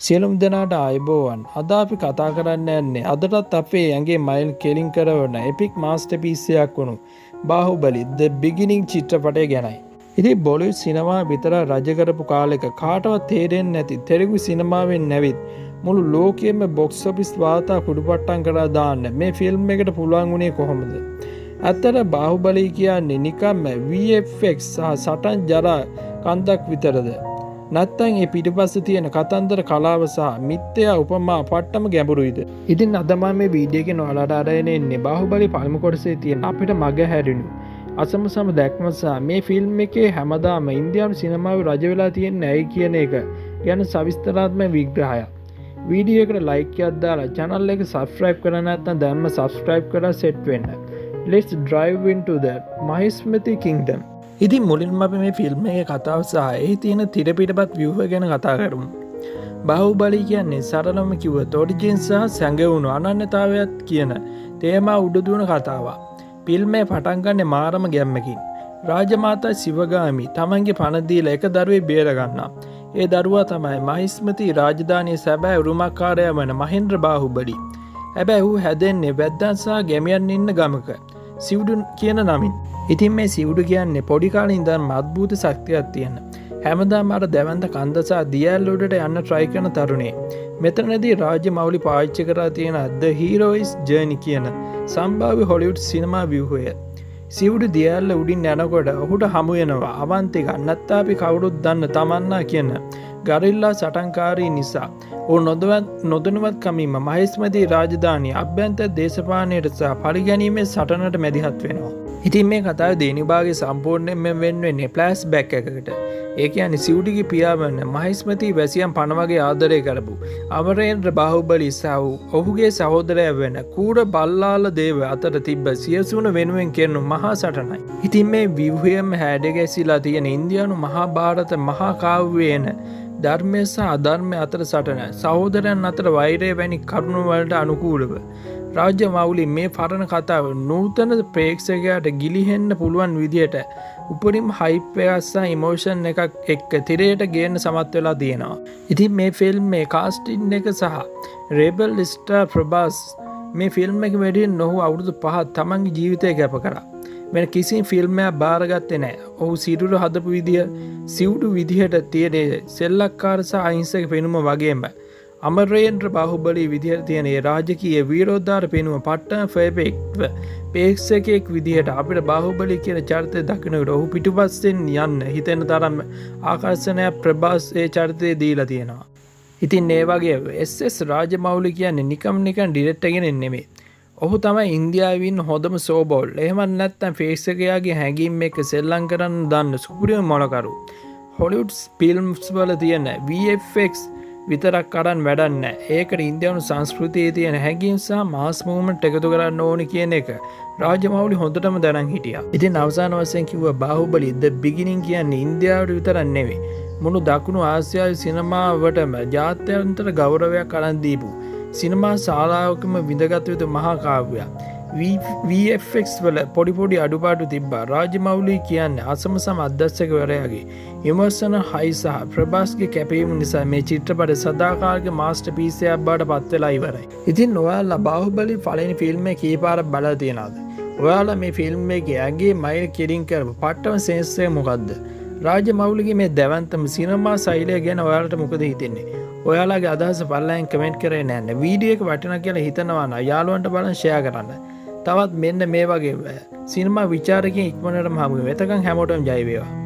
සියලුම දෙනාට ආයුබෝවන්. අද අපි කතා කරන්න යන්නේ අදටත් අපේ ඇඟේ මයිල් කෙලින් කරවන එපික් මාස්ටර්පීස් එකක් වුණු බාහුබලි The Beginning චිත්‍රපටය ගැනයි. ඉතින් බොලිවුඩ් සිනමා විතර රජ කරපු කාලෙක කාටවත් තේරෙන්නේ නැති තෙලුගු සිනමාවෙන් නැවිත් මුළු ලෝකෙම බොක්ස් ඔෆිස් වාර්තා කුඩුපට්ටම් කරලා දාන්න මේ ෆිල්ම් එකට පුළුවන් වුණේ කොහොමද? ඇත්තට බාහුබලි කියන්නේ නිකම්ම VFX සහ සටන් ජරා කන්දක් විතරද? නැත්තම් ඒ පිටිපස්සේ තියෙන කතන්දර කලාව සහ මිත්‍යා උපමා පට්ටම ගැඹුරුයිද? ඉතින් අද මම මේ වීඩියෝ එකේ ඔයාලට අරගෙන එන්නේ බාහුබලි පළමු කොටසේ තියෙන අපිට මග හැරෙනු අසමසම දැක්ම සහ මේ ෆිල්ම් එකේ හැමදාම ඉන්දියානු සිනමාවේ රජ වෙලා තියෙන්නේ ඇයි කියන එක ගැන සවිස්තරාත්මක විග්‍රහයක්. වීඩියෝ එකට ලයික් එකක් දාලා channel එක subscribe කරලා නැත්නම් දැන්ම subscribe කරලා set වෙන්න. Let's drive into the Mahismati Kingdom. ඉතින් මුලින්ම අපි මේ ෆිල්ම් එකේ කතාව සහ එහි තියෙන තිරපිටපත් view එක ගැන කතා කරමු. බාහුබලි කියන්නේ සරලම කිව්වොත් ඔරිජින් සහ සැඟවුණු අනන්‍යතාවයක් කියන තේමා උඩ දුවන කතාවක්. ෆිල්ම් එක පටන් ගන්නේ මාරම ගැම්මකින්. රාජමාතා සිවගාමි තමන්ගේ පණ දීලා එක දරුවෙක් බේර ගන්නවා. ඒ දරුවා තමයි මහිස්මති රාජධානියේ සැබෑ උරුමකාරයා වන මහේන්ද්‍ර බාහුබලි. හැබැයි ඌ හැදෙන්නේ වැද්දන් සහ ගැමියන් ඉන්න ගමක. සිවුඩු කියන නමින්. ඉතින් මේ සිවුඩු කියන්නේ පොඩි කාලේ ඉඳන්ම අద్భుත ශක්තියක් තියෙන. හැමදාම අර දැවැන්ත කන්ද සහ දියැල් උඩට යන්න try කරන තරුණේ. මෙතනදී රාජමෞලි පාවිච්චි කරලා තියෙන The Hero's Journey කියන සම්භාව්‍ය හොලිවුඩ් සිනමා ව්‍යුහය. සිවුඩු දියැල්ල උඩින් යනකොට ඔහුට හමු වෙනවා අවන්තික නැත්නම් අපි කවුරුත් දන්න තමන්නා කියන ගරිල්ලා සටන්කාරී නිසා. ඔහු නොදැනුවත් කමින්ම මහේස්මති රාජධානිය අභ්‍යන්තර දේශපාලනයට සහ පරිගැනීමේ සටනට මැදිහත් වෙනවා. ඉතින් මේ කතාවේ දෙවෙනි භාගයේ සම්පූර්ණයෙන්ම වෙන්නේ ෆ්ලෑෂ් බෑක් එකකට. ඒ කියන්නේ සිවුඩිගේ පියා වන මහේස්මති වැසියන් පණ වගේ ආදරය කරපු අමරේන්ද්‍ර බාහුබලි සහ ඔහුගේ සහෝදරයා වෙන කූර බල්ලාල දේව අතර තිබ්බ සියසුන වෙනුවෙන් කරන මහා සටනයි. ඉතින් මේ ව්‍යුහයම හැඩගැසිලා තියෙන ඉන්දියානු මහා භාරත මහා කාව්‍යයේන ධර්මය සහ අධර්මය අතර සටන සහෝදරයන් අතර වෛරය වැනි කරුණු වලට අනුකූලව රාජමෞලි මේ පරණ කතාව නූතන ප්‍රේක්ෂකයාට ගිලිහෙන්න පුළුවන් විදියට උපරිම හයිප් එකක් සහ ඉමෝෂන් එකක් එක්ක තිරයට ගේන්න සමත් වෙලා තියෙනවා. ඉතින් මේ ෆිල්ම් මේ කාස්ටින් එක සහ රේබල් ස්ටාර් ප්‍රභාස් මේ ෆිල්ම් එක වැඩියෙන් ඔහු අවුරුදු 5ක් තමන්ගේ ජීවිතය කැප කරා. වෙන කිසිම ෆිල්ම් එකක් බාරගත්තේ නැහැ. ඔහු සිරුර හදපු විදිය සිවුඩු විදිහට තියෙන සෙල්ලක්කාර සහ අහිංසක පෙනුම වගේම අමරේන්ද්‍ර බාහුබලි විදිහට තියෙන ඒ රාජකීය වීරෝද්ධාර පෙනුම පට්ටම පර්ෆෙක්ට්ව ප්‍රේක්ෂකයෙක් විදිහට අපිට බාහුබලි කියන චරිතය දකිනකොට ඔහු පිටුපස්සෙන් යන්න හිතෙන තරම් ආකර්ෂණයක් ප්‍රභාස් ඒ චරිතේ දීලා තියෙනවා. ඉතින් ඒ වගේ SS රාජමෞලි කියන්නේ නිකම් ඩිරෙක්ටර් කෙනෙක් නෙමෙයි. ඔහු තමයි ඉන්දියාවේ ඉන්න හොඳම සෝබෝල්. එහෙම නැත්නම් ප්‍රේක්ෂකයාගේ හැඟීම් එක්ක සෙල්ලම් කරන්න දන්න සුපිරිම මොනකරු. හොලිවුඩ් ෆිල්ම්ස් වල තියෙන VFX විතරක් අරන් වැඩක් නැහැ. ඒකට ඉන්දියානු සංස්කෘතියේ තියෙන හැඟීම් සහ මාස් මූවමන්ට් එකතු කරන්න ඕනි කියන එක රාජමෞලි හොඳටම දැනන් හිටියා. ඉතින් අවසාන වශයෙන් කිව්වා බාහුබලි The Beginning කියන්නේ ඉන්දියාවට විතරක් නෙවෙයි. මුළු දකුණු ආසියාවේ සිනමාවටම ජාත්‍යන්තර ගෞරවයක් අරන් දීපු සිනමා ශාලාවකම විඳගත් යුතු මහා කාව්‍යයක්. VFX වල පොඩි අඩුපාඩු තිබ්බා. රාජමෞලි කියන්නේ අසමසම අධ්‍යක්ෂකවරයාගේ විමර්ශන හයි සහ ප්‍රභාස්ගේ කැපවීම නිසා මේ චිත්‍රපටය සදාකාලික මාස්ටර්පීස් එකක් බවට පත් වෙලා ඉවරයි. ඉතින් ඔයාලා බාහුබලි පළවෙනි ෆිල්ම් එක කීපාරක් බලලා තියෙනවද? ඔයාලා මේ ෆිල්ම් එකේ ඇගේ මයිල් කෙලින් කරපු පට්ටම සෙන්ස් එක මොකද්ද? රාජමෞලිගේ මේ දැවැන්තම සිනමා ශෛලිය ගැන ඔයාලට මොකද හිතෙන්නේ? ඔයාලගේ අදහස පල්ලෙන් කමෙන්ට් කරේ නැන්න. වීඩියෝ එක වටිනා කියලා හිතනවා නම් යාළුවන්ට බලන් ෂෙයා කරන්න. තවත් මෙන්න මේ වගේ සිනමා විචාරකයන් ඉක්මනටම හමු වෙමු. එතකන් හැමෝටම ජය වේවා.